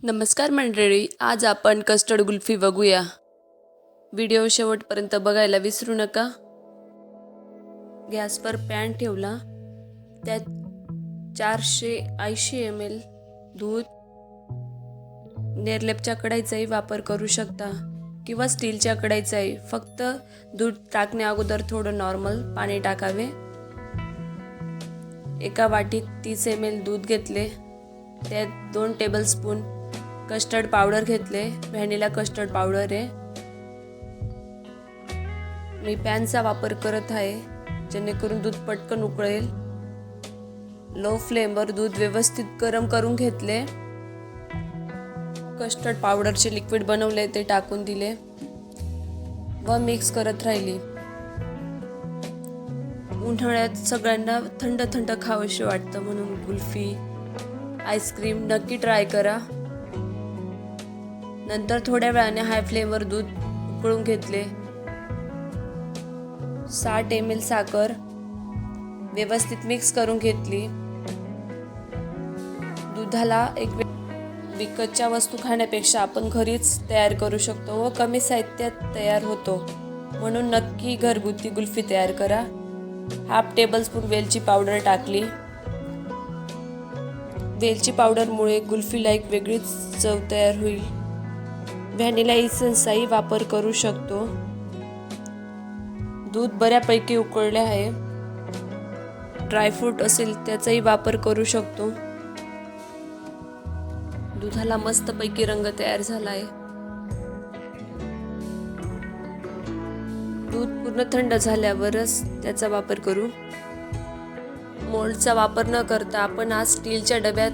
नमस्कार मंडळी, आज आपण कस्टर्ड कुल्फी बघूया। व्हिडिओ शेवटपर्यंत बघायला विसरू नका। गॅसवर पॅन ठेवला, त्यात 480 ml दूध, नेरलेपच्या कढईचाही वापर करू शकता किंवा स्टीलच्या कढईचाही। फक्त दूध टाकण्या अगोदर थोडं नॉर्मल पाणी टाकावे। एका वाटीत 30 ml दूध घेतले, त्यात 2 टेबलस्पून कस्टर्ड पावडर घेतले। व्हॅनिला कस्टर्ड पावडर आहे। मी पॅनचा वापर करत आहे जेणेकरून दूध पटकन उकळेल। लो फ्लेमवर दूध व्यवस्थित गरम करून घेतले। कस्टर्ड पावडरचे लिक्विड बनवले ते टाकून दिले व मिक्स करत राहिली। उन्हाळ्यात सगळ्यांना थंड थंड खावंसे वाटतं, म्हणून कुल्फी, आईस्क्रीम नक्की ट्राय करा। नंतर थोड्या वेळाने हाय फ्लेमवर दूध उकळून घेतले। 60 ml साखर व्यवस्थित मिक्स करून घेतली। दुधाला विकतच्या वस्तू खाण्यापेक्षा आपण घरीच तयार करू शकतो व कमी साहित्यात तयार होतो, म्हणून नक्की घरगुती कुल्फी तयार करा। 1/2 टेबलस्पून वेलची पावडर टाकली। वेलची पावडरमुळे कुल्फीला एक वेगळीच चव तयार होईल। व्हॅनिला इसेन्सचाही वापर करू शकतो। दूध बऱ्यापैकी उकळले आहे। ड्रायफ्रूट असेल त्याचाही वापर करू शकतो। दुधाला मस्तपैकी रंग तयार झाला आहे। दूध पूर्ण थंड झाल्यावरच त्याचा वापर करू। मोल्डचा वापर न करता आपण आज स्टीलच्या डब्यात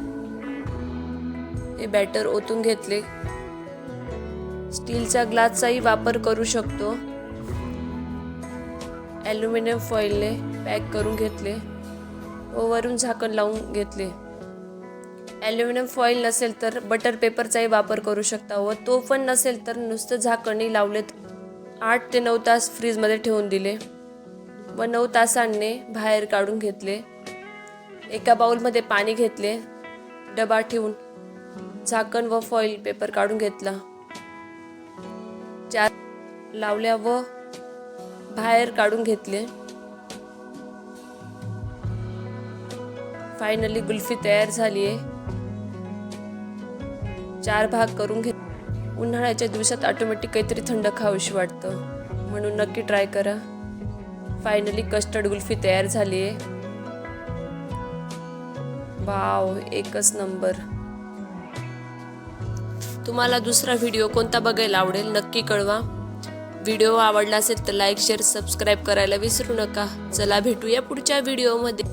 हे बॅटर ओतून घेतले। स्टीलचा ग्लासचाही वापर करू शकतो। ॲल्युमिनियम फॉइलने पॅक करून घेतले व वरून झाकण लावून घेतले। ॲल्युमिनियम फॉइल नसेल तर बटर पेपरचाही वापर करू शकता व तो पण नसेल तर नुसतं झाकणही लावलेत। 8 ते 9 तास फ्रीजमध्ये ठेवून दिले व 9 तासांनी बाहेर काढून घेतले। एका बाउलमध्ये पाणी घेतले, डबा ठेवून झाकण व फॉइल पेपर काढून घेतला, लावल्या व बाहेर काढून घेतले। फायनली कुल्फी तयार झाली आहे। 4 भाग करून घेत। उन्हाळ्याच्या दिवसात ऑटोमॅटिक काहीतरी थंड खावंशी वाटतं, म्हणून नक्की ट्राय करा। फायनली कस्टर्ड कुल्फी तयार झाली आहे। वाव, एकच नंबर। तुम्हाला दुसरा व्हिडिओ कोणता बघायला आवडेल नक्की कळवा। व्हिडिओ आवडला असेल तर लाईक, शेअर, सबस्क्राईब करायला विसरू नका। चला भेटूया पुढच्या व्हिडिओमध्ये।